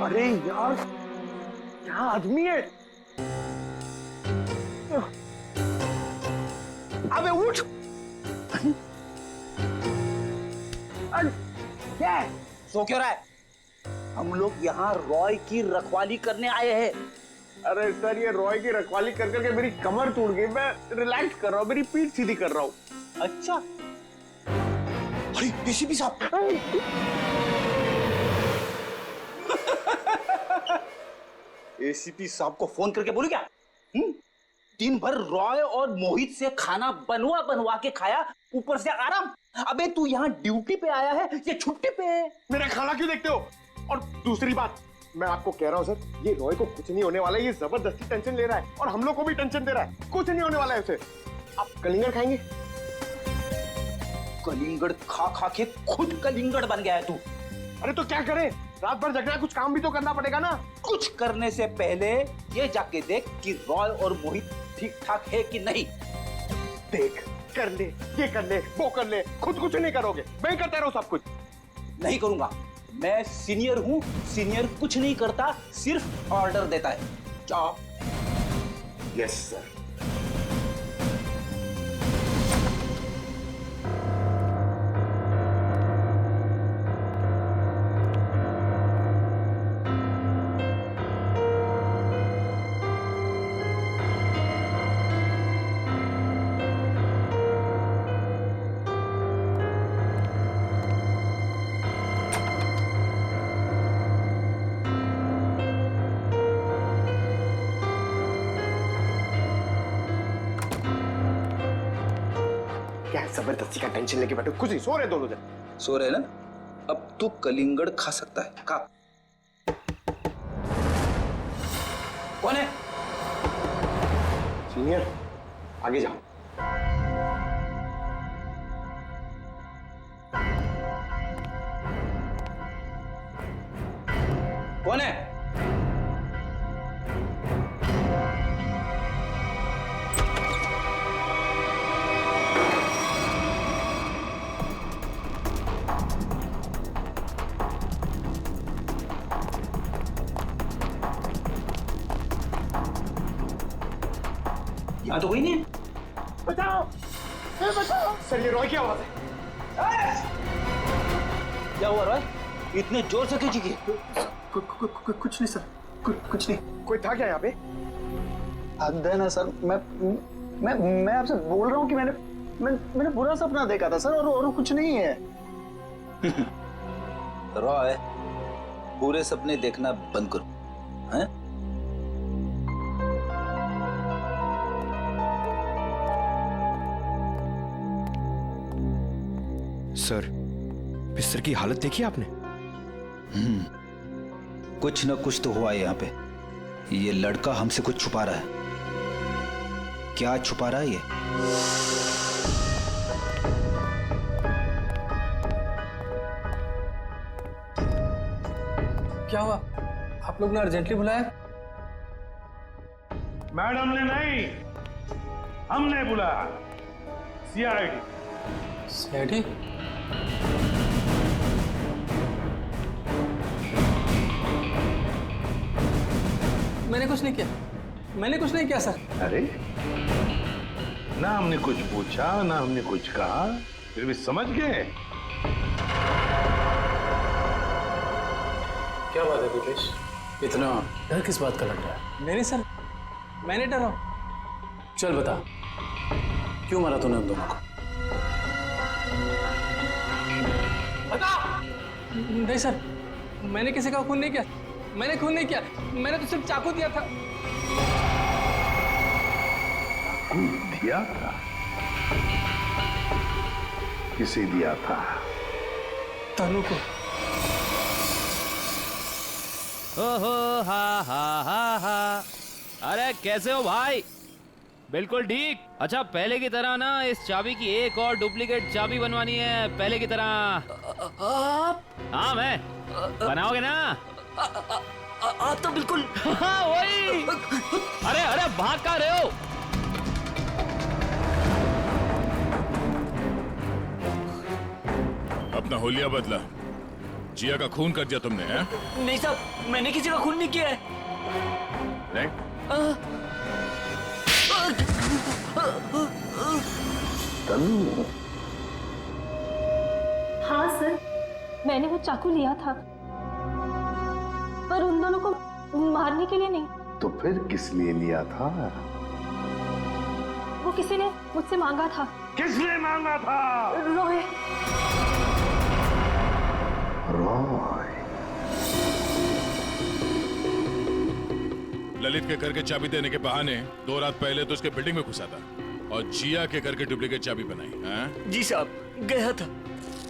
अरे यार, क्या आदमी है। अबे उठ। क्या है? सो क्यों रहा है? हम लोग यहाँ रॉय की रखवाली करने आए हैं। अरे सर, ये रॉय की रखवाली कर करके मेरी कमर टूट गई। मैं रिलैक्स कर रहा हूँ, मेरी पीठ सीधी कर रहा हूँ। अच्छा। अरे एसीपी साहब। एसीपी साहब को फोन करके बोलू क्या? दिन भर रॉय और मोहित से खाना बनवा बनवा के खाया, ऊपर से आराम। अबे तू यहाँ ड्यूटी पे आया है या छुट्टी पे है? मेरा खाना क्यों देखते हो? और दूसरी बात, मैं आपको कह रहा हूँ सर, ये रॉय को कुछ नहीं होने वाला है। ये जबरदस्ती टेंशन ले रहा है और हम लोग को भी टेंशन दे रहा है। कुछ नहीं होने वाला है उसे। आप कलिंगड़ खाएंगे? कलिंगड़ खा खा के खुद कलिंगड़ बन गया है तू। अरे तो क्या करे, रात भर जगना है, कुछ काम भी तो करना पड़ेगा ना। कुछ करने से पहले ये जाके देख कि रॉय और मोहित ठीक ठाक है कि नहीं। देख, कर ले, ये कर ले, वो कर ले, खुद कुछ नहीं करोगे, मैं ही करता रहूं सब कुछ। नहीं करूंगा, मैं सीनियर हूं। सीनियर कुछ नहीं करता, सिर्फ ऑर्डर देता है। जाओ। Yes sir. क्या जबरदस्ती का टेंशन लेके बैठो? कुछ नहीं, सो रहे दोनों जन। सो रहे ना? अब तू कलिंगड़ खा सकता है। खा। कौन है? सीनियर, आगे जाओ। कौन है? यहाँ तो कोई नहीं है। बचाओ, बचाओ। सर, ये रॉय की आवाज है। क्या हुआ रॉय? इतने जोर से क्यों चीखी? कुछ नहीं सर, कुछ नहीं। कोई था क्या यहाँ पे? हद है ना सर, मैं आपसे बोल रहा हूँ कि मैंने बुरा सपना देखा था सर, और कुछ नहीं है। रॉय, पूरे सपने देखना बंद करो। हैं? सर, बिस्तर की हालत देखी आपने? कुछ न कुछ तो हुआ है यहाँ पे। ये लड़का हमसे कुछ छुपा रहा है। क्या छुपा रहा है ये? क्या हुआ? आप लोग ने अर्जेंटली बुलाया? मैडम ने नहीं, हमने बुलाया। सीआईडी। सीआईडी? मैंने कुछ नहीं किया, मैंने कुछ नहीं किया सर। अरे, ना हमने कुछ पूछा, ना हमने कुछ कहा, फिर भी समझ गए। क्या बात है दिपेश, इतना डर किस बात का लग रहा है? नहीं सर, मैंने डरा। चल बता, क्यों मारा तूने उन दोनों को? बता। नहीं सर, मैंने किसी का खून नहीं किया। मैंने खून नहीं किया, मैंने तो सिर्फ चाकू दिया था। चाकू दिया था? किसे दिया था? तनु को। ओहो, हा हा हा हा। अरे कैसे हो भाई? बिल्कुल ठीक। अच्छा, पहले की तरह ना इस चाबी की एक और डुप्लीकेट चाबी बनवानी है, पहले की तरह। हाँ, मैं बनाओगे ना? तो बिल्कुल। हाँ वही। अरे अरे भाग कहाँ रहे हो? अपना होलिया बदला, जिया का खून कर दिया तुमने, हैं? नहीं साहब, मैंने किसी का खून नहीं किया है। नहीं? तनु, हाँ सर, मैंने वो चाकू लिया था, पर उन दोनों को मारने के लिए नहीं। तो फिर किस लिए लिया था? वो किसी ने मुझसे मांगा था। किसने मांगा था? रॉय। रॉय। ललित के घर के चाबी देने के बहाने 2 रात पहले तो उसके बिल्डिंग में घुसा था और जिया के घर के डुप्लीकेट चाबी बनाई, हैं? जी साहब, गया था।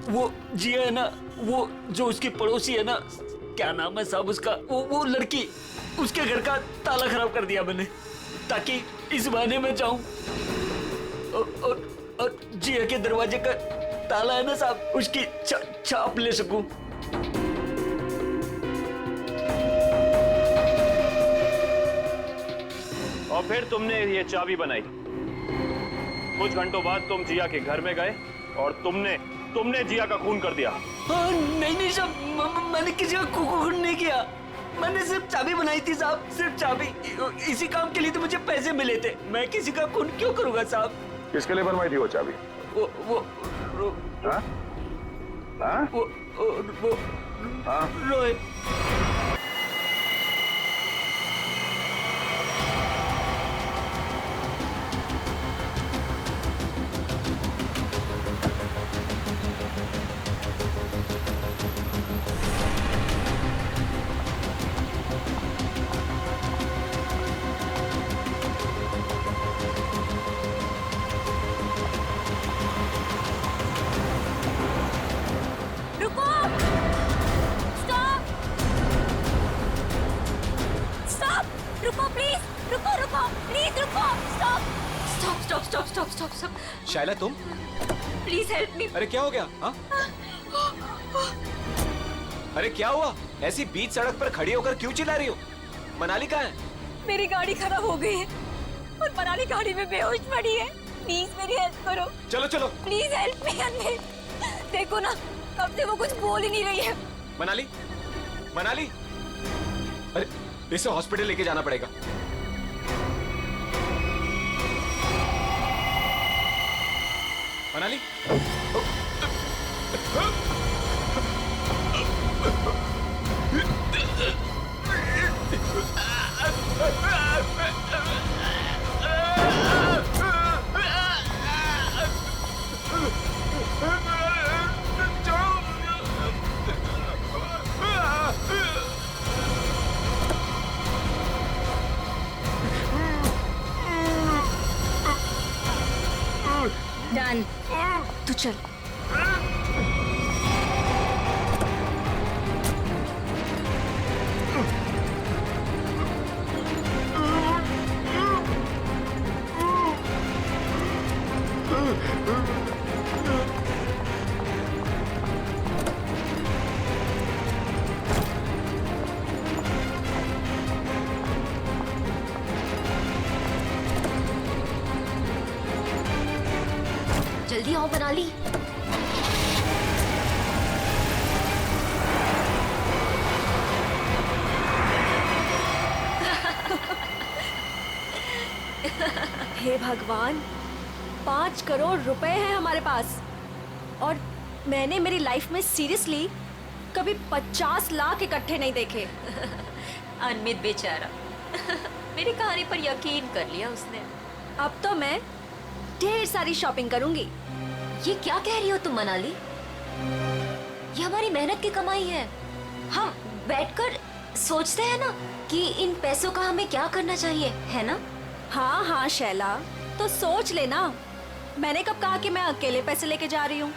वो जिया है ना, वो जो उसकी पड़ोसी है ना, क्या नाम है साहब उसका, वो लड़की, उसके घर का ताला खराब कर दिया मैंने, ताकि इस बहाने में जाऊं और जिया के दरवाजे का ताला है ना साहब, उसकी छाप ले सकूं। और फिर तुमने ये चाबी बनाई। कुछ घंटों बाद तुम जिया के घर में गए और तुमने जिया का खून कर दिया। नहीं साहब, मैंने किसी का खून नहीं किया। मैंने सिर्फ चाबी बनाई थी साहब, सिर्फ चाबी। इसी काम के लिए तो मुझे पैसे मिले थे। मैं किसी का खून क्यों करूंगा साहब? किसके लिए बनवाई थी वो चाबी? रोए। स्टॉप। शायला तुम? Please help me. अरे क्या हो गया? हाँ? अरे क्या हुआ? ऐसी बीच सड़क पर खड़ी होकर क्यों चिल्ला रही हो? मनाली कहाँ है? मेरी गाड़ी खराब हो गई है और मनाली गाड़ी में बेहोश पड़ी है। प्लीज मेरी हेल्प करो। चलो प्लीज हेल्प मी अन्वे। देखो ना, कब से वो कुछ बोल ही नहीं रही है। मनाली, अरे इसे हॉस्पिटल लेके जाना पड़ेगा। मनाली, डन, तू चल। जल्दी आओ मनाली। हे भगवान, 5 करोड़ रुपए हैं हमारे पास और मैंने मेरी लाइफ में सीरियसली कभी 50 लाख इकट्ठे नहीं देखे। अनमित बेचारा मेरी कहानी पर यकीन कर लिया उसने। अब तो मैं ढेर सारी शॉपिंग करूंगी। ये क्या कह रही हो तुम मनाली? ये हमारी मेहनत की कमाई है। हम बैठकर सोचते हैं ना कि इन पैसों का हमें क्या करना चाहिए, है ना? हाँ शैला, तो सोच लेना। मैंने कब कहा कि मैं अकेले पैसे लेके जा रही हूँ?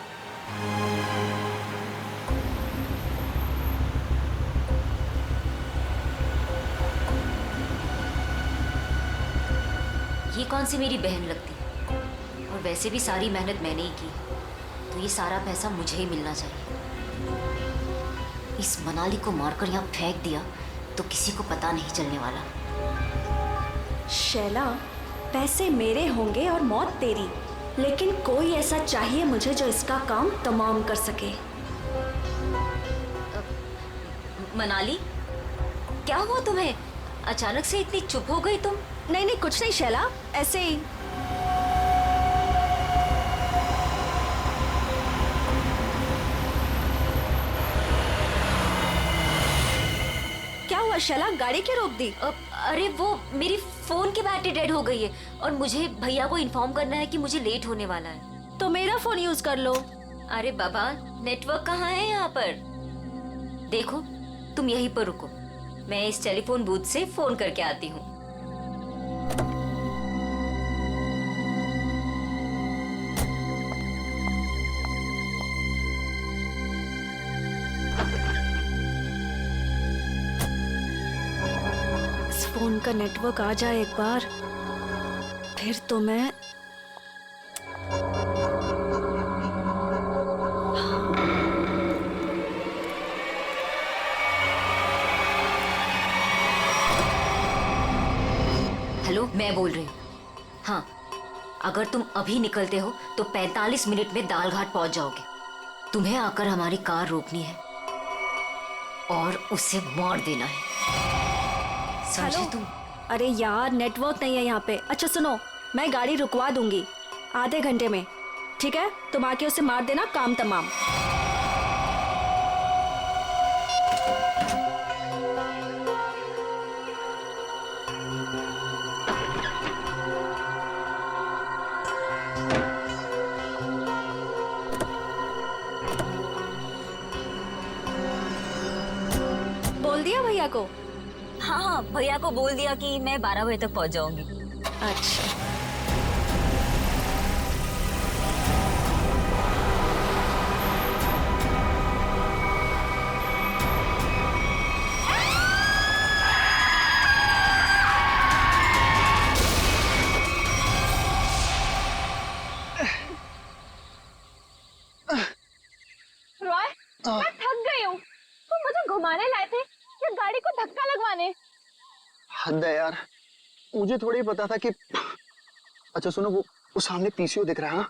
ये कौन सी मेरी बहन लगती है? और वैसे भी सारी मेहनत मैंने ही की, तो ये सारा पैसा मुझे ही मिलना चाहिए। इस मनाली को मारकर यहाँ फेंक दिया तो किसी को पता नहीं चलने वाला। शैला, पैसे मेरे होंगे और मौत तेरी, लेकिन कोई ऐसा चाहिए मुझे जो इसका काम तमाम कर सके। मनाली, क्या हुआ तुम्हें? अचानक से इतनी चुप हो गई तुम? नहीं नहीं कुछ नहीं शैला, ऐसे ही। क्या हुआ शैला, गाड़ी क्यों रोक दी? अरे वो मेरी फोन की बैटरी डेड हो गई है और मुझे भैया को इन्फॉर्म करना है कि मुझे लेट होने वाला है। तो मेरा फोन यूज कर लो। अरे बाबा, नेटवर्क कहाँ है यहाँ पर? देखो तुम यहीं पर रुको, मैं इस टेलीफोन बूथ से फोन करके आती हूँ। इस फोन का नेटवर्क आ जाए एक बार, फिर तो मैं हेलो, मैं बोल रही हूँ। हाँ, अगर तुम अभी निकलते हो तो 45 मिनट में दालघाट पहुंच जाओगे। तुम्हें आकर हमारी कार रोकनी है और उसे मार देना है, समझे तुम? अरे यार नेटवर्क नहीं है यहाँ पे। अच्छा सुनो, मैं गाड़ी रुकवा दूंगी आधे घंटे में, ठीक है? तुम आके उसे मार देना, काम तमाम। बोल दिया भैया को? हाँ हाँ, भैया को बोल दिया कि मैं 12 बजे तक पहुंच जाऊंगी। अच्छा। रॉय, मैं थक गई हूँ। तुम मुझे घुमाने लाए थे या गाड़ी को धक्का लगवाने? हद है यार, मुझे थोड़ी ही पता था कि। अच्छा सुनो, वो सामने पीसीओ दिख रहा है,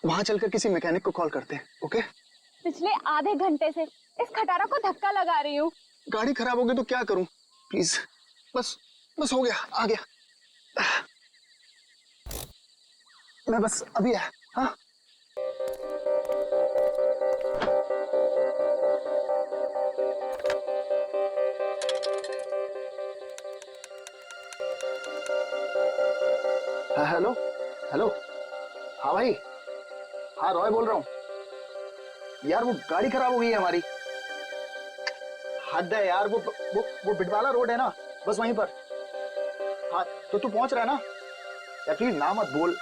वहां चलकर किसी मैकेनिक को कॉल करते हैं, ओके? पिछले आधे घंटे से इस खटारा को धक्का लगा रही हूँ। गाड़ी खराब हो गई तो क्या करूं? प्लीज, बस बस हो गया, आ गया मैं, बस अभी आया। हाँ हेलो हेलो, हाँ भाई, हाँ रॉय बोल रहा हूँ यार। वो गाड़ी खराब हो गई है हमारी। हद है यार, वो बिटवाला रोड है ना, बस वहीं पर। हाँ तो तू पहुंच रहा है ना यार? प्लीज ना मत बोल।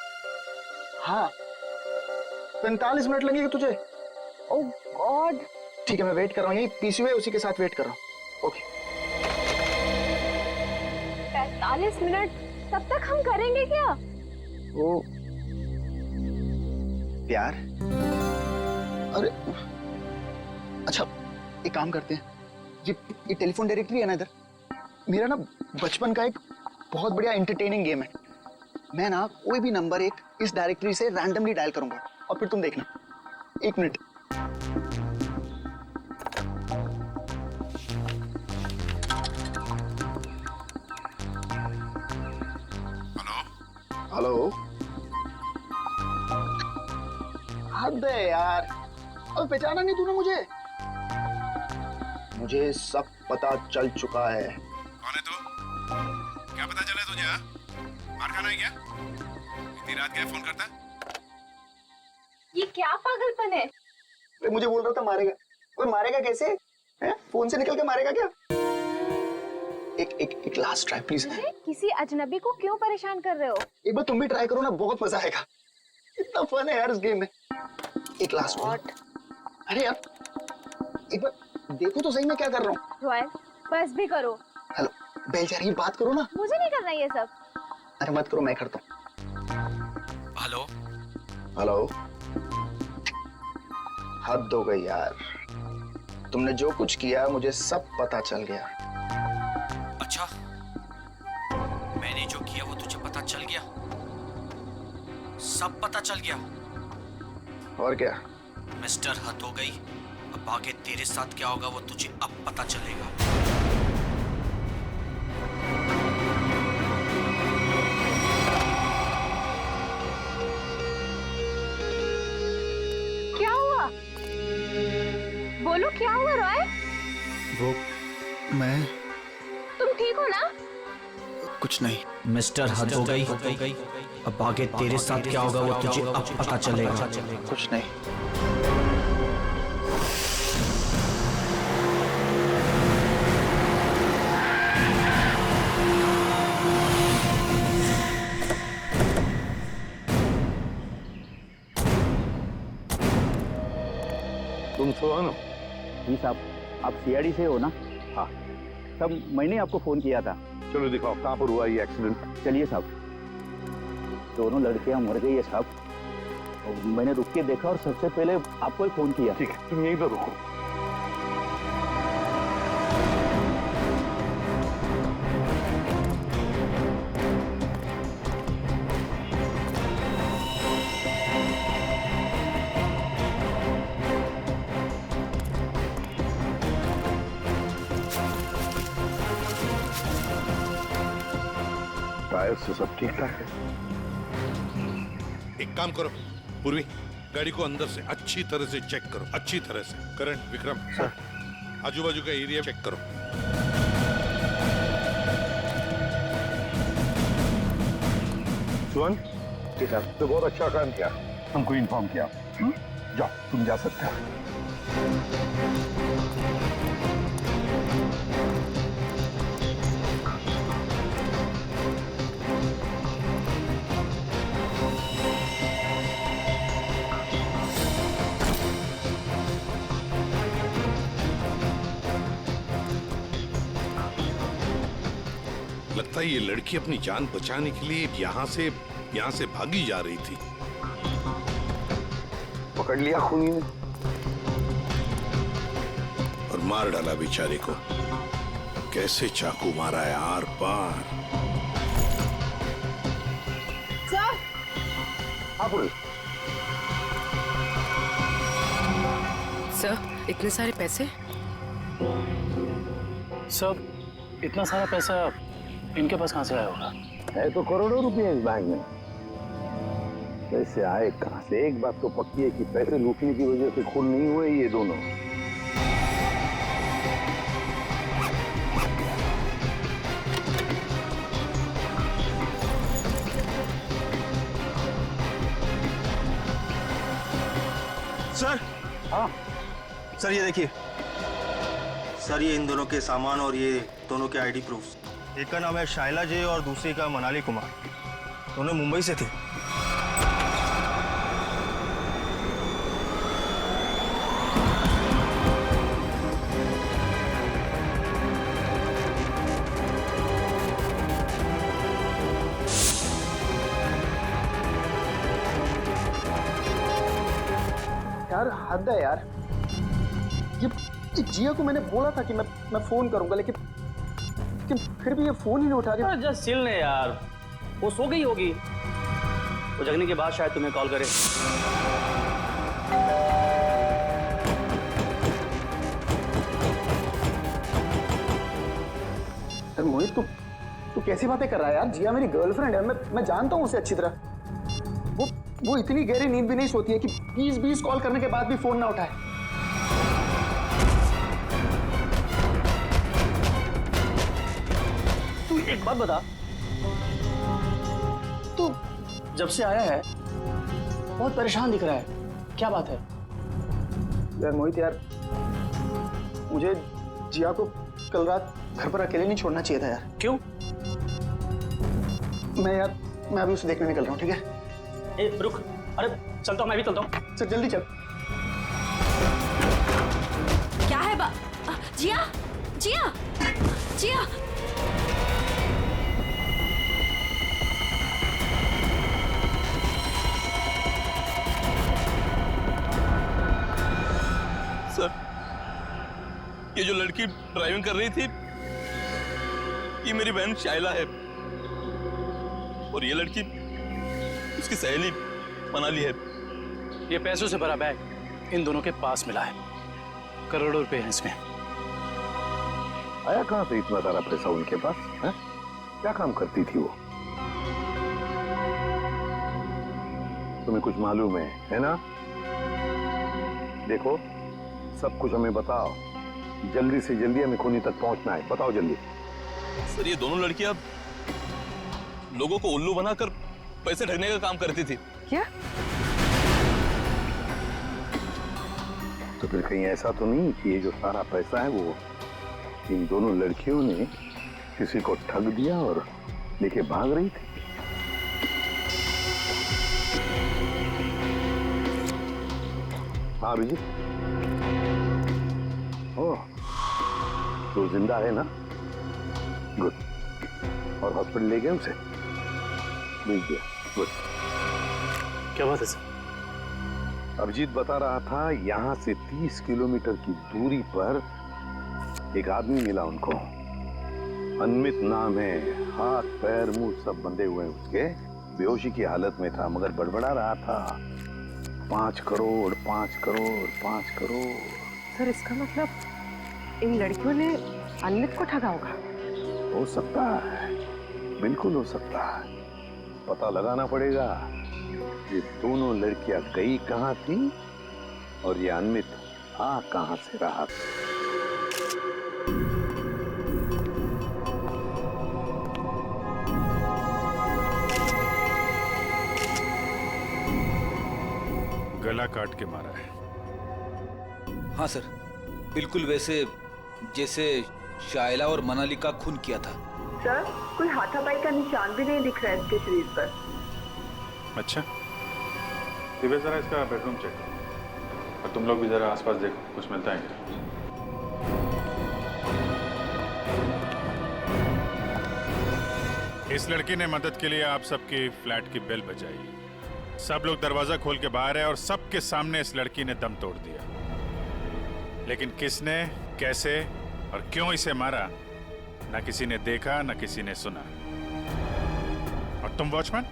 हाँ 45 मिनट लगेंगे तुझे? ओह गॉड, ठीक है मैं वेट कर रहा हूँ, यही पीसीओ है उसी के साथ वेट कर रहा हूँ। ओके 45 मिनट, तब तक हम करेंगे क्या? वो प्यार। अरे अच्छा, एक काम करते हैं, ये टेलीफोन डायरेक्टरी है ना इधर, मेरा ना बचपन का एक बहुत बढ़िया एंटरटेनिंग गेम है। मैं ना कोई भी नंबर एक इस डायरेक्टरी से रैंडमली डायल करूंगा और फिर तुम देखना। 1 मिनट। हेलो, हद है यार, अब पहचाना नहीं तूने मुझे? मुझे सब पता चल चुका है। कौन है तू? क्या पता चला तुझे? मार खाना है क्या? इतनी रात क्या फोन करता? ये क्या पागलपन है? मुझे बोल रहा था मारेगा। ओए मारेगा कैसे? है? फोन से निकल के मारेगा क्या? एक लास्ट ट्राई प्लीज। किसी अजनबी को क्यों परेशान कर रहे हो? एक बार तुम भी ट्राई करो ना, बहुत मजा आएगा। इतना फन है यार इस गेम में। एक लास्ट वॉट। अरे यार एक बार देखो तो सही मैं क्या कर रहा हूँ। रॉयल, बस भी करो। हेलो बेलचारी, बात करो ना। मुझे नहीं करना ये सब। अरे मत करो, मैं करता हूँ। हेलो हेलो, हद हो गई यार, तुमने जो कुछ किया मुझे सब पता चल गया। अच्छा, मैंने जो किया वो तुझे पता चल गया? सब पता चल गया? और क्या? मिस्टर हद हो गई, अब आगे तेरे साथ क्या होगा वो तुझे अब पता चलेगा। क्या हुआ? बोलो क्या हुआ रॉय? वो मैं तुम ठीक हो ना? कुछ नहीं। मिस्टर हद हो गई। अब आगे तेरे साथ क्या होगा वो तुझे अब पता चलेगा। कुछ नहीं। तुम सोनो। जी साहब, आप सीआईडी से हो ना? हाँ। तब मैंने आपको फोन किया था। चलो दिखाओ कहाँ पर हुआ ये एक्सीडेंट। चलिए साहब। दोनों लड़कियां मर गई है साहब। और मैंने रुक के देखा और सबसे पहले आपको ही फोन किया। ठीक है, तुम यहीं पर रुको। टायर से सब ठीक ठाक है। एक काम करो पूर्वी, गाड़ी को अंदर से अच्छी तरह से चेक करो, अच्छी तरह से। करण, विक्रम, सर, आजू बाजू का एरिया चेक करो। सुन, तो बहुत अच्छा काम किया, हमको इन्फॉर्म किया। जाओ, तुम जा सकते हो। लगता है ये लड़की अपनी जान बचाने के लिए यहाँ से भागी जा रही थी। पकड़ लिया खूनी ने और मार डाला बेचारे को। कैसे चाकू मारा है आर पार। सर, हाँ पुलिस। सर, इतने सारे पैसे? सब इतना सारा पैसा इनके पास कहाँ से आया होगा? है तो करोड़ों रुपए इस बैंक में। पैसे आए कहाँ से? एक बात तो पक्की है कि पैसे लूटने की वजह से खून नहीं हुए ये दोनों। सर। हाँ सर, ये देखिए सर, ये इन दोनों के सामान और ये दोनों के आईडी प्रूफ। एक का नाम है शाइला जे और दूसरी का मनाली कुमार। दोनों मुंबई से थे। यार हद है यार। ये जिया को मैंने बोला था कि मैं फोन करूंगा, लेकिन फिर भी ये फोन ही नहीं उठा रही। जस्ट चिल ले यार, वो सो गई होगी। वो जगने के बाद शायद तुम्हें कॉल करे। मोहित, तू कैसी बातें कर रहा है यार? जिया मेरी गर्लफ्रेंड है, मैं जानता हूँ उसे अच्छी तरह। वो इतनी गहरी नींद भी नहीं सोती है कि 20 कॉल करने के बाद भी फोन ना उठाए। तू एक बात बता, तू जब से आया है बहुत परेशान दिख रहा है, क्या बात है? यार मोहित यार, मुझे जिया को कल रात घर पर अकेले नहीं छोड़ना चाहिए था यार। क्यों? मैं अभी उसे देखने निकल रहा हूँ, ठीक है? ए रुक, अरे चलता हूँ, मैं भी चलता हूँ। सर जल्दी चल। क्या है जिया, जिया, जिया। सर, ये जो लड़की ड्राइविंग कर रही थी, ये मेरी बहन शाइला है और ये लड़की उसकी सहेली मनाली है। ये पैसों से भरा बैग इन दोनों के पास मिला है करोड़ों रुपए हैं इसमें। आया कहाँ से इतना सारा पैसा उनके पास है? क्या काम करती थी वो? तुम्हें कुछ मालूम है ना? देखो, सब कुछ हमें बताओ, जल्दी से जल्दी हमें खूनी तक पहुंचना है, बताओ जल्दी। सर, ये दोनों लड़कियां लोगों को उल्लू बनाकर पैसे ठगने का काम करती थी। क्या? तो फिर कहीं ऐसा तो नहीं कि ये जो सारा पैसा है वो इन दोनों लड़कियों ने किसी को ठग दिया और लेके भाग रही थी? हाँ अभिजीत, ओह, तो जिंदा है ना? गुड। और हॉस्पिटल ले गए उसे? भेज दिया। गुड। क्या बात है सर? अभिजीत बता रहा था यहाँ से 30 किलोमीटर की दूरी पर एक आदमी मिला उनको। अनमित नाम है, हाथ पैर मुंह सब बंधे हुए हैं उसके, बेहोशी की हालत में था मगर बड़बड़ा रहा था 5 करोड़ 5 करोड़ 5 करोड़। सर, इसका मतलब इन लड़कियों ने अनमित को ठगा होगा। हो सकता है, बिल्कुल हो सकता है। पता लगाना पड़ेगा ये दोनों लड़कियां गई कहां थी और ये अनमित आ कहां से रहा था। गला काट के मारा है। हाँ सर, बिल्कुल वैसे जैसे शाइला और मनाली का खून किया था। सर, कोई हाथापाई का निशान भी नहीं दिख रहा है इसके शरीर पर। अच्छा, दिव्या जरा इसका बेडरूम चेक करो और तुम लोग भी जरा आसपास देखो, कुछ मिलता है क्या? इस लड़की ने मदद के लिए आप सबकी फ्लैट की बेल बजाई। सब लोग दरवाजा खोल के बाहर है और सबके सामने इस लड़की ने दम तोड़ दिया। लेकिन किसने, कैसे और क्यों इसे मारा, ना किसी ने देखा ना किसी ने सुना। और तुम वॉचमैन,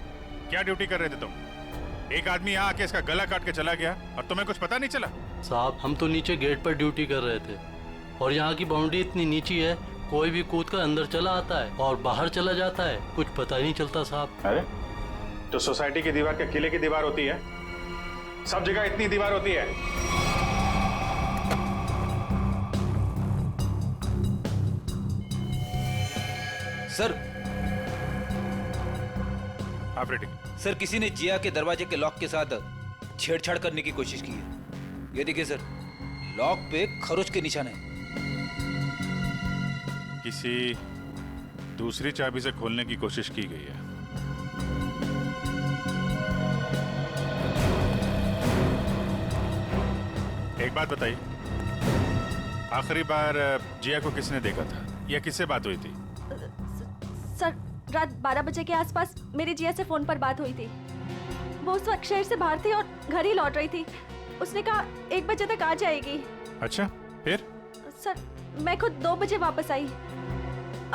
क्या ड्यूटी कर रहे थे तुम? एक आदमी यहाँ आके इसका गला काट के चला गया और तुम्हें कुछ पता नहीं चला? साहब, हम तो नीचे गेट पर ड्यूटी कर रहे थे और यहाँ की बाउंड्री इतनी नीची है, कोई भी कूद कर अंदर चला आता है और बाहर चला जाता है, कुछ पता ही नहीं चलता साहब। अरे, तो सोसाइटी की दीवार क्या किले की दीवार होती है? सब जगह इतनी दीवार होती है? सर, ऑपरेटिंग सर, किसी ने जिया के दरवाजे के लॉक के साथ छेड़छाड़ करने की कोशिश की है। ये देखिए सर, लॉक पे खरोच के निशान है। किसी दूसरी चाबी से खोलने की कोशिश की गई है। एक बात बताइए, आखिरी बार जिया को किसने देखा था या किससे बात हुई थी? सर, रात 12 बजे के आसपास मेरी जिया से फोन पर बात हुई थी। वो उस वक्त शहर से बाहर थी और घर ही लौट रही थी। उसने कहा 1 बजे तक आ जाएगी। अच्छा, फिर? सर, मैं खुद 2 बजे वापस आई।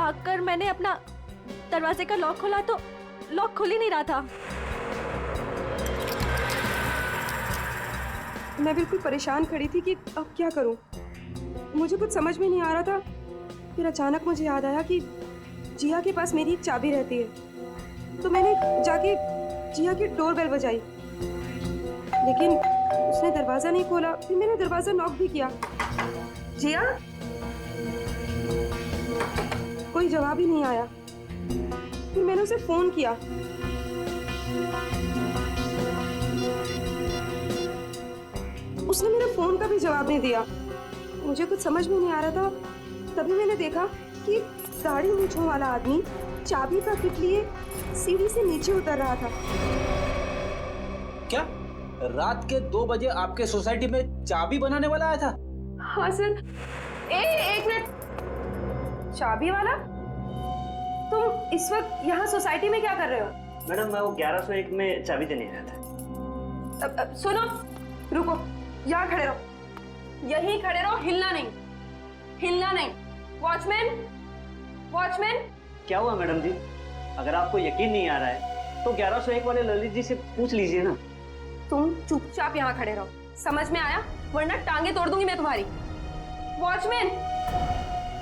आकर मैंने अपना दरवाजे का लॉक खोला तो लॉक खुल ही नहीं रहा था। मैं बिल्कुल परेशान खड़ी थी कि अब क्या करूं। मुझे कुछ समझ में नहीं आ रहा था। फिर अचानक मुझे याद आया कि जिया के पास मेरी एक चाबी रहती है, तो मैंने जाके जिया की डोरबेल बजाई, लेकिन उसने दरवाजा नहीं खोला। फिर मैंने दरवाजा नॉक भी किया। जिया, कोई जवाब ही नहीं आया। फिर मैंने उसे फोन किया। उसने मेरे फोन का भी जवाब नहीं दिया। मुझे कुछ समझ में नहीं आ रहा था। तभी मैंने देखा कि दाढ़ी मूंछों वाला आदमी चाबी का किट लिए सीढ़ी से नीचे उतर रहा था। क्या रात के 2 बजे आपके सोसाइटी में चाबी बनाने वाला आया था? हाँ सर। एक मिनट, चाबी वाला? तुम इस वक्त यहाँ सोसाइटी में क्या कर रहे हो? मैडम, मैं वो 1101 में चाबी देने आया था। सुनो, रुको, यहाँ खड़े रहो, यहीं खड़े रहो, हिलना नहीं, हिलना नहीं। Watchman, watchman. क्या हुआ मैडम जी? अगर आपको यकीन नहीं आ रहा है तो 1101 वाले ललित जी से पूछ लीजिए ना। तुम चुपचाप यहाँ खड़े रहो, समझ में आया? वरना टांगे तोड़ दूंगी मैं तुम्हारी। वॉचमैन!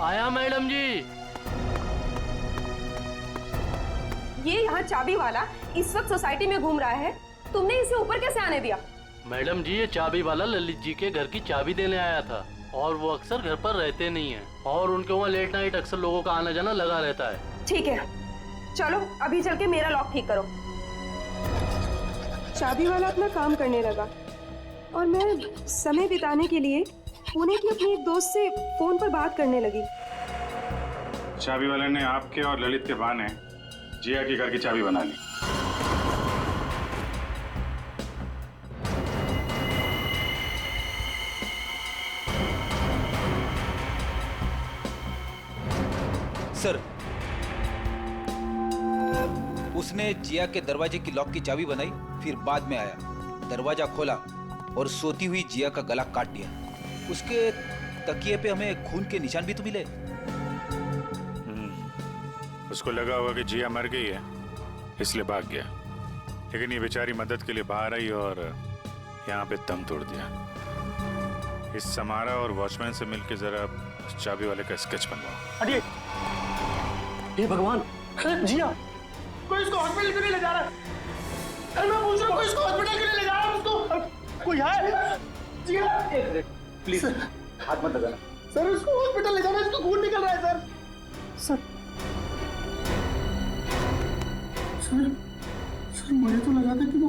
आया मैडम जी। ये यहाँ चाबी वाला इस वक्त सोसाइटी में घूम रहा है, तुमने इसे ऊपर कैसे आने दिया? मैडम जी, ये चाबी वाला ललित जी के घर की चाबी देने आया था और वो अक्सर घर पर रहते नहीं हैं और उनके वहाँ लेट नाइट अक्सर लोगों का आना जाना लगा रहता है। ठीक है, चलो अभी चल के मेरा लॉक ठीक करो। चाबी वाला अपना काम करने लगा और मैं समय बिताने के लिए पुणे की अपनी एक दोस्त से फोन पर बात करने लगी। चाबी वाले ने आपके और ललित के बहाने जिया के घर की चाबी बना ली। सर, उसने जिया के दरवाजे की लॉक की चाबी बनाई, फिर बाद में आया, दरवाजा खोला और सोती हुई जिया का गला काट दिया। उसके तकिए पे हमें खून के निशान भी तो मिले। उसको लगा होगा कि जिया मर गई है, इसलिए भाग गया। लेकिन ये बेचारी मदद के लिए बाहर आई और यहाँ पे दम तोड़ दिया। इस समारा और वॉचमैन से मिलकर जरा चाबी वाले का स्केच बनवाओ। हटिए। हे भगवान, जिया, कोई इसको हॉस्पिटल क्यों नहीं ले जा रहा? अरे मैं पूछ रहा हूँ, कोई इसको हॉस्पिटल क्यों नहीं ले जा रहा? उसको कोई है? जिया, एक मिनट प्लीज, हाथ मत लगाना। सर उसको हॉस्पिटल ले जाना, इसको खून निकल रहा है सर। सर मुझे तो लगा था कि वो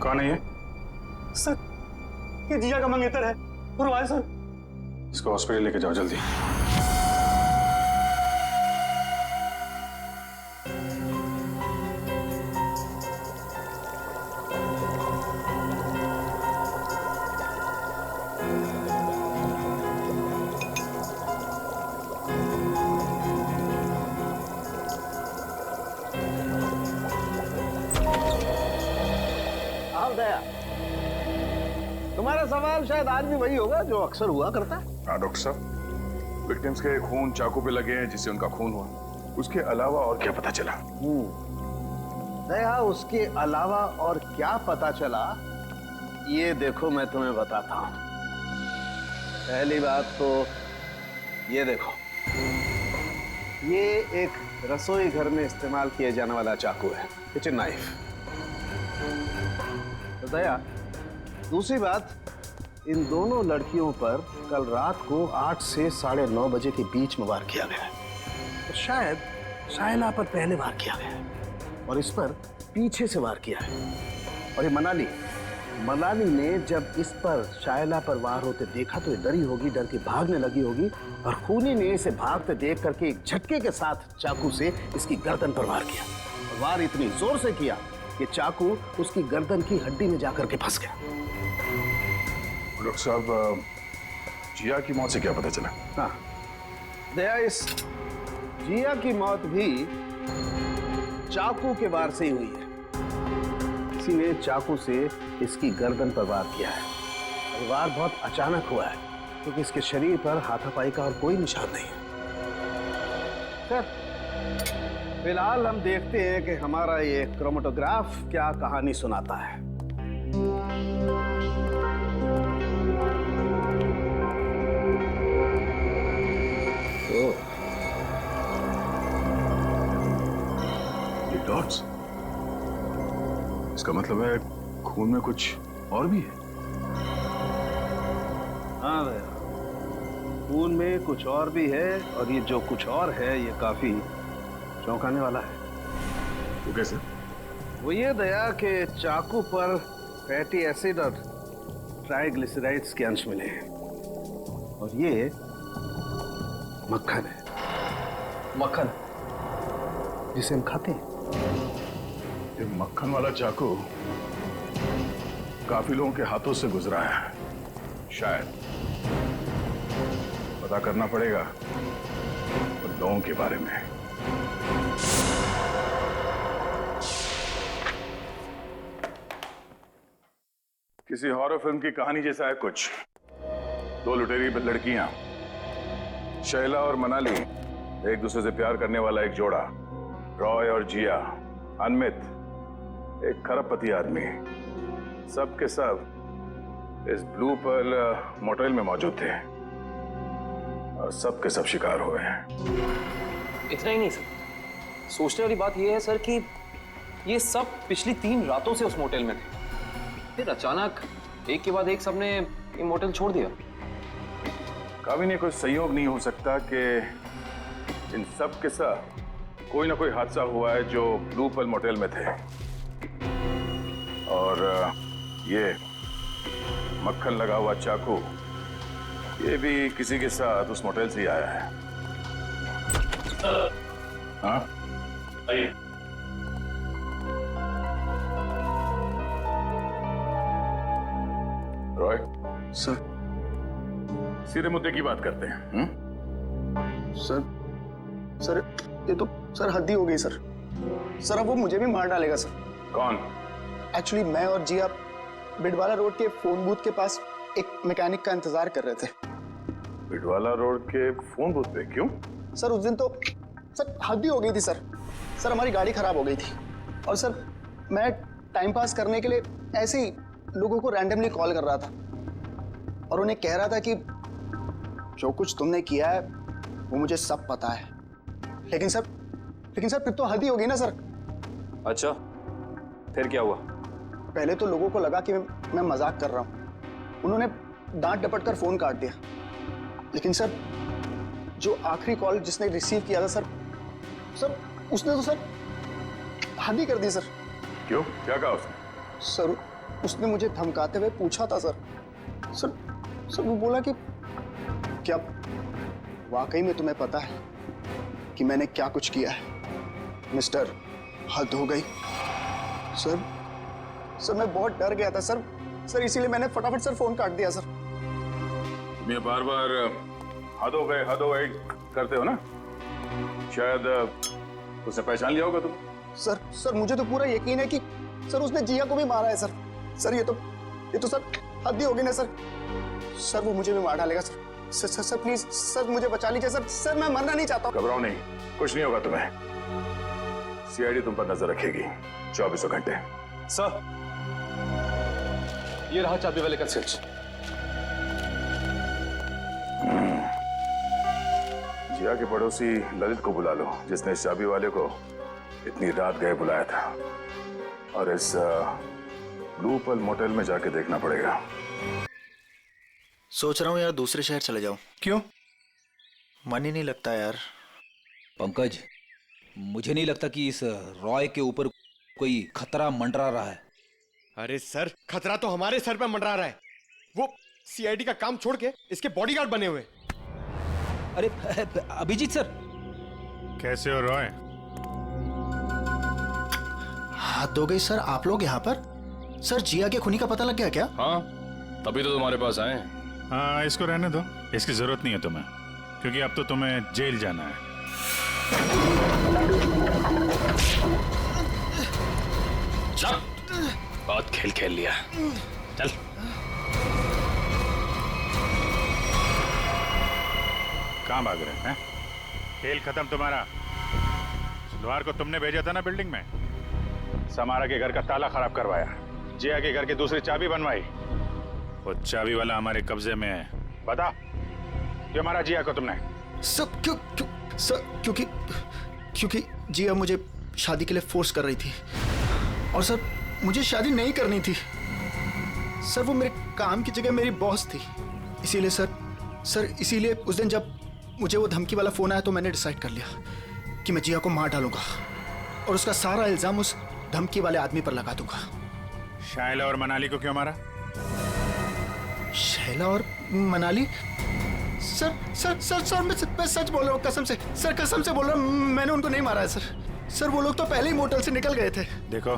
कौन है ये? सर ये जिया का मंगेतर है। रोय सर, इसको हॉस्पिटल लेके जाओ जल्दी। तुम्हारा सवाल शायद आज भी वही होगा जो अक्सर हुआ करता है। हाँ डॉक्टर साहब, विक्टिम्स के खून चाकू पे लगे हैं जिससे उनका खून हुआ। उसके अलावा और क्या पता चला? दया, उसके अलावा और क्या पता चला, ये देखो मैं तुम्हें बताता हूं। पहली बात तो ये देखो, ये एक रसोई घर में इस्तेमाल किए जाने वाला चाकू है, किचन नाइफ। तो दया, दूसरी बात, इन दोनों लड़कियों पर कल रात को 8 से 9:30 बजे के बीच में वार किया गया है। तो शायद शायला पर पहले वार किया गया है और इस पर पीछे से वार किया है। और ये मनाली ने जब इस पर शायला पर वार होते देखा तो ये डरी होगी, डर के भागने लगी होगी और खूनी ने इसे भागते देख करके एक झटके के साथ चाकू से इसकी गर्दन पर वार किया। और वार इतनी जोर से किया कि चाकू उसकी गर्दन की हड्डी में जाकर के फंस गया। डॉक्टर साहब, जिया की मौत से क्या पता चला? हाँ दया, इस जिया की मौत भी चाकू के वार से ही हुई है। किसी ने चाकू से इसकी गर्दन पर वार किया है और वार बहुत अचानक हुआ है क्योंकि इसके शरीर पर हाथापाई का और कोई निशान नहीं है। फिलहाल हम देखते हैं कि हमारा ये क्रोमेटोग्राफ क्या कहानी सुनाता है। ये डॉट्स, इसका मतलब है खून में कुछ और भी है। हाँ भैया, खून में कुछ और भी है और ये जो कुछ और है ये काफी चौंकाने वाला है। वो कैसे? वो ये दया के चाकू पर फैटी एसिड और ट्राइग्लिसराइड्स के अंश मिले हैं और ये मक्खन है। मक्खन जिसे हम खाते हैं। ये मक्खन वाला चाकू काफी लोगों के हाथों से गुजरा है। शायद पता करना पड़ेगा उन लोगों के बारे में। किसी हॉरर फिल्म की कहानी जैसा है कुछ। दो लुटेरी लड़कियां, शैला और मनाली, एक दूसरे से प्यार करने वाला एक जोड़ा, रॉय और जिया, अनमित, एक खरबपति आदमी, सब के सब इस ब्लू पर्ल मोटेल में मौजूद थे और सब के सब शिकार हुए हैं। इतना ही नहीं सर, सोचने वाली बात यह है सर कि ये सब पिछली 3 रातों से उस मोटेल में थे, फिर अचानक एक के बाद एक सबने ये मोटेल छोड़ दिया। कभी नहीं कोई संयोग नहीं हो सकता कि इन सब के साथ कोई ना कोई हादसा हुआ है जो ब्लू पर्ल मोटेल में थे, और ये मक्खन लगा हुआ चाकू, ये भी किसी के साथ उस मोटेल से ही आया है। हाँ? रॉय सर, सीधे मुद्दे की बात करते हैं। सर ये तो सर हद ही हो गई सर। सर अब वो मुझे भी मार डालेगा सर। कौन? एक्चुअली मैं और जिया बिडवाला रोड के फोन बूथ के पास एक मैकेनिक का इंतजार कर रहे थे। बिडवाला रोड के फोन बूथ पे? क्यों? सर उस दिन तो सर हद ही हो गई थी सर। सर हमारी गाड़ी खराब हो गई थी और सर मैं टाइम पास करने के लिए ऐसे ही लोगों को रैंडमली कॉल कर रहा था और उन्हें कह रहा था कि जो कुछ तुमने किया है वो मुझे सब पता है। लेकिन सर फिर तो हद ही होगी ना सर। अच्छा, फिर क्या हुआ? पहले तो लोगों को लगा कि मैं मजाक कर रहा हूँ, उन्होंने डांट डपट कर फोन काट दिया। लेकिन सर जो आखिरी कॉल जिसने रिसीव किया था सर उसने तो सर हद ही कर दी सर। क्यों? क्या कहा उसने? सर उसने मुझे धमकाते हुए पूछा था सर वो बोला कि क्या वाकई में तुम्हें पता है कि मैंने क्या कुछ किया है? मिस्टर, हद हो गई। सर मैं बहुत डर गया था सर इसीलिए मैंने फटाफट सर फोन काट दिया सर। तुम ये बार बार हद हो गए करते हो ना? शायद उसने पहचान लिया होगा तुम। सर मुझे तो पूरा यकीन है कि सर उसने जिया को भी मारा है सर ये तो सर हद ही होगी ना सर वो मुझे भी मार डालेगा सर प्लीज सर मुझे बचा लीजिए सर मैं मरना नहीं चाहता। घबराओ नहीं, कुछ नहीं होगा तुम्हें। सीआईडी तुम पर नजर रखेगी 24 घंटे। सर ये रहा चाबी वाले का स्विच। जिया के पड़ोसी ललित को बुला लो, जिसने इस चाबी वाले को इतनी रात गए बुलाया था, और इस ब्लू पर्ल मोटेल में जाके देखना पड़ेगा। सोच रहा हूँ यार दूसरे शहर चले जाऊं। क्यों? मन ही नहीं लगता यार। पंकज, मुझे नहीं लगता कि इस रॉय के ऊपर कोई खतरा मंडरा रहा है। अरे सर, खतरा तो हमारे सर पे मंडरा रहा है। वो सीआईडी का काम छोड़ के इसके बॉडीगार्ड बने हुए। अरे अभिजीत सर। कैसे हो रॉय? हाथ धो गई सर आप लोग यहाँ पर? सर जिया के खूनी का पता लग गया क्या? हाँ, तभी तो तुम्हारे पास आए। हाँ, इसको रहने दो, इसकी जरूरत नहीं है तुम्हें, क्योंकि अब तो तुम्हें जेल जाना है। चल, बहुत खेल लिया, चल। कहाँ भाग रहे हैं? खेल खत्म तुम्हारा। सुधवार को तुमने भेजा था ना बिल्डिंग में, समारा के घर का ताला खराब करवाया, जिया के घर की दूसरी चाबी बनवाई। वो चाबी वाला हमारे कब्जे में है। बता, क्यों मारा जिया को तुमने? सब क्योंकि जिया मुझे शादी के लिए फोर्स कर रही थी, और सर मुझे शादी नहीं करनी थी। सर वो मेरे काम की जगह मेरी बॉस थी, इसीलिए उस दिन जब मुझे वो धमकी वाला फोन आया तो मैंने डिसाइड कर लिया कि मैं जिया को मार डालूंगा और उसका सारा इल्जाम उस धमकी वाले आदमी पर लगा दूंगा। शायला और मनाली को क्यों मारा? शैला और मनाली? सर मैं सच बोल रहा हूँ, कसम से बोल रहा हूँ, मैंने उनको नहीं मारा है सर वो लोग तो पहले ही मोटेल से निकल गए थे। देखो,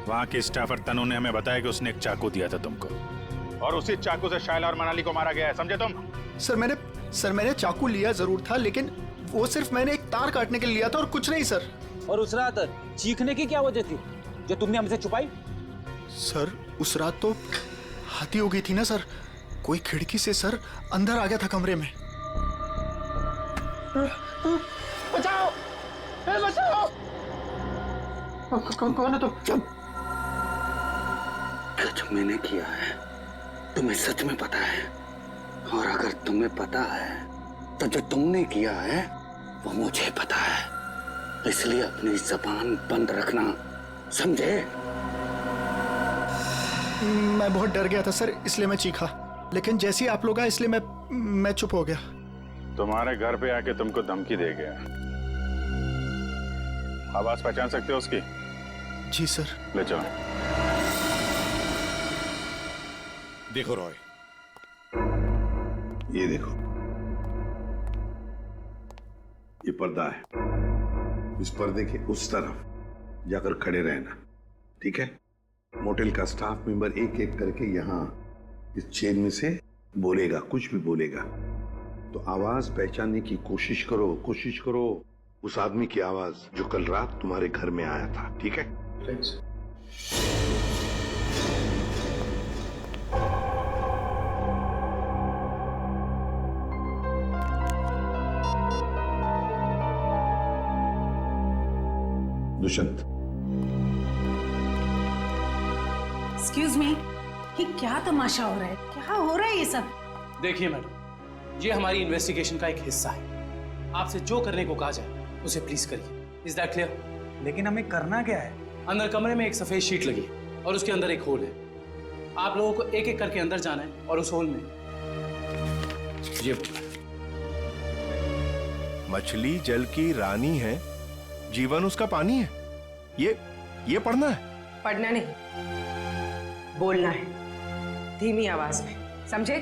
वहाँ की स्टाफर तनु ने हमें बताया कि उसने एक चाकू दिया था तुमको, और उसी चाकू से शायला और मनाली को मारा गया है, समझे तुम? सर मैंने चाकू लिया जरूर था, लेकिन वो सिर्फ मैंने एक तार काटने के लिए लिया था और कुछ नहीं सर। और उस रात चीखने की क्या वजह थी जो तुमने हमसे छुपाई? सर उस रात तो हाथी हो गई थी ना सर, कोई खिड़की से सर अंदर आ गया था कमरे में। बचाओ बचाओ। कौन है तुम? जो मैंने किया है तुम्हें सच में पता है, और अगर तुम्हें पता है तो जो तुमने किया है वो मुझे पता है, इसलिए अपनी जबान बंद रखना, समझे? मैं बहुत डर गया था सर, इसलिए मैं चीखा, लेकिन जैसे ही आप लोग आए इसलिए मैं चुप हो गया। तुम्हारे घर पे आके तुमको धमकी दे गया। आवाज पहचान सकते हो उसकी? जी सर। ले चलो। देखो रॉय, ये देखो, ये पर्दा है। इस पर्दे के उस तरफ जाकर खड़े रहना, ठीक है? मोटेल का स्टाफ मेंबर एक एक करके यहाँ इस चेन में से बोलेगा, कुछ भी बोलेगा तो आवाज पहचानने की कोशिश करो उस आदमी की आवाज जो कल रात तुम्हारे घर में आया था, ठीक है? दुष्यंत। एक्सक्यूज मी, ये क्या तमाशा हो रहा है? क्या हो रहा है ये सब? देखिए मैडम, ये हमारी इन्वेस्टिगेशन का एक हिस्सा है। आपसे जो करने को कहा जाए उसे प्लीज करिए। Is that clear? लेकिन हमें करना क्या है? अंदर कमरे में एक सफेद शीट लगी है और उसके अंदर एक होल है। आप लोगों को एक एक करके अंदर जाना है और उस होल में ये मछली जल की रानी है, जीवन उसका पानी है, ये पढ़ना है। पढ़ना नहीं, बोलना है, धीमी आवाज में, समझे?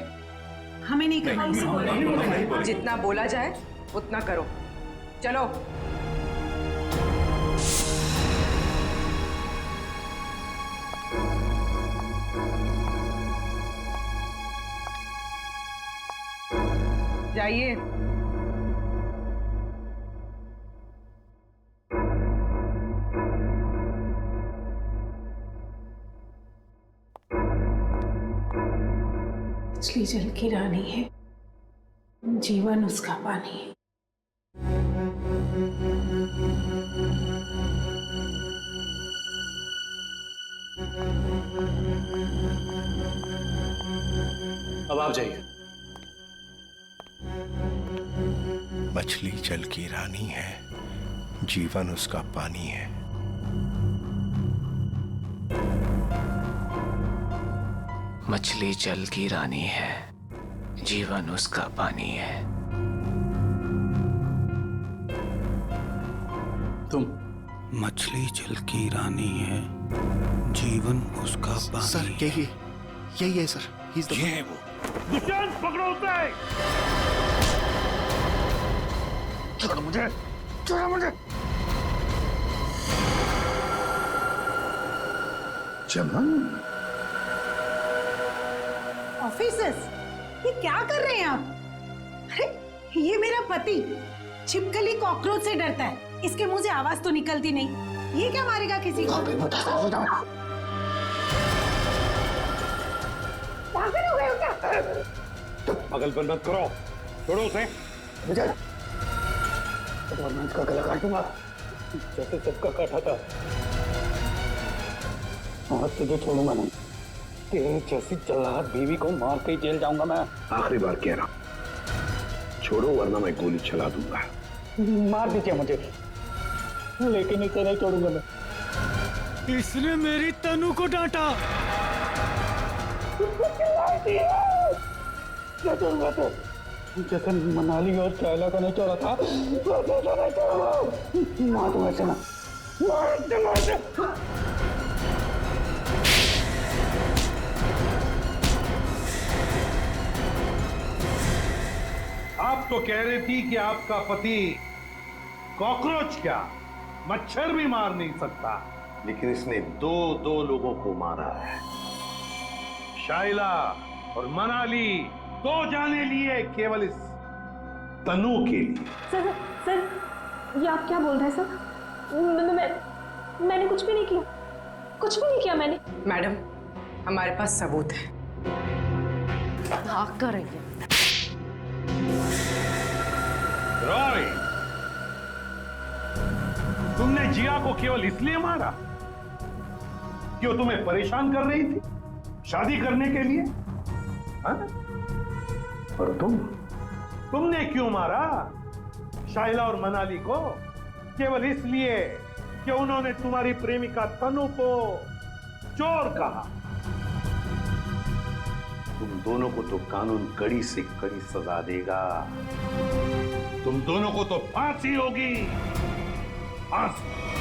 हमें नहीं करना। जितना बोला जाए उतना करो। चलो। जाइए। मछली जल की रानी है, जीवन उसका पानी है। अब आप जाइए। मछली जल की रानी है, जीवन उसका पानी है। मछली जल की रानी है, जीवन उसका पानी है। तुम? मछली जल की रानी है, जीवन उसका पानी। सर यही है सर, ये है वो। दुष्यंत, पकड़ो उसे। छोड़ो मुझे, छोड़ो मुझे। चमन। ऑफिसर्स, ये क्या कर रहे हैं आप? अरे ये मेरा पति छिपकली कॉकरोच से डरता है, इसके मुंह से आवाज तो निकलती नहीं, ये क्या मारेगा किसी को? पागल हो गए हो क्या? पागलपन मत करो, छोड़ो उसे। मुझे इसका गला काट दूंगा जैसे सबका काटा था। आज तुझे छोड़ूंगा नहीं, तेरी जैसी चलाक बीवी को मार के जेल जाऊंगा मैं। आखिरी बार कह रहा हूं, छोड़ो वरना मैं गोली चला दूंगा। मार दीजिए मुझे, लेकिन इसे नहीं छोड़ूंगा मैं। इसने मेरी तनु को डांटा। क्या छोड़ूंगा तो? जैसे मनाली और चाइला को नहीं छोड़ा था, वैसे नहीं छोड़ूंगा। मार दूंगा इसे ना, मार दे। आप तो कह रही थी कि आपका पति कॉकरोच क्या मच्छर भी मार नहीं सकता, लेकिन इसने दो लोगों को मारा है। शाइला और मनाली, 2 जाने लिए केवल इस तनु के लिए। सर ये आप क्या बोल रहे हैं सर? मैंने कुछ भी नहीं किया, कुछ भी नहीं किया मैंने। मैडम, हमारे पास सबूत है। भाग कर रही है। रॉय, तुमने जिया को केवल इसलिए मारा कि वो तुम्हें परेशान कर रही थी शादी करने के लिए, हाँ? और तुमने क्यों मारा शाइला और मनाली को? केवल इसलिए कि उन्होंने तुम्हारी प्रेमिका तनु को चोर कहा। तुम दोनों को तो कानून कड़ी से कड़ी सजा देगा। तुम दोनों को तो फांसी होगी, फांसी।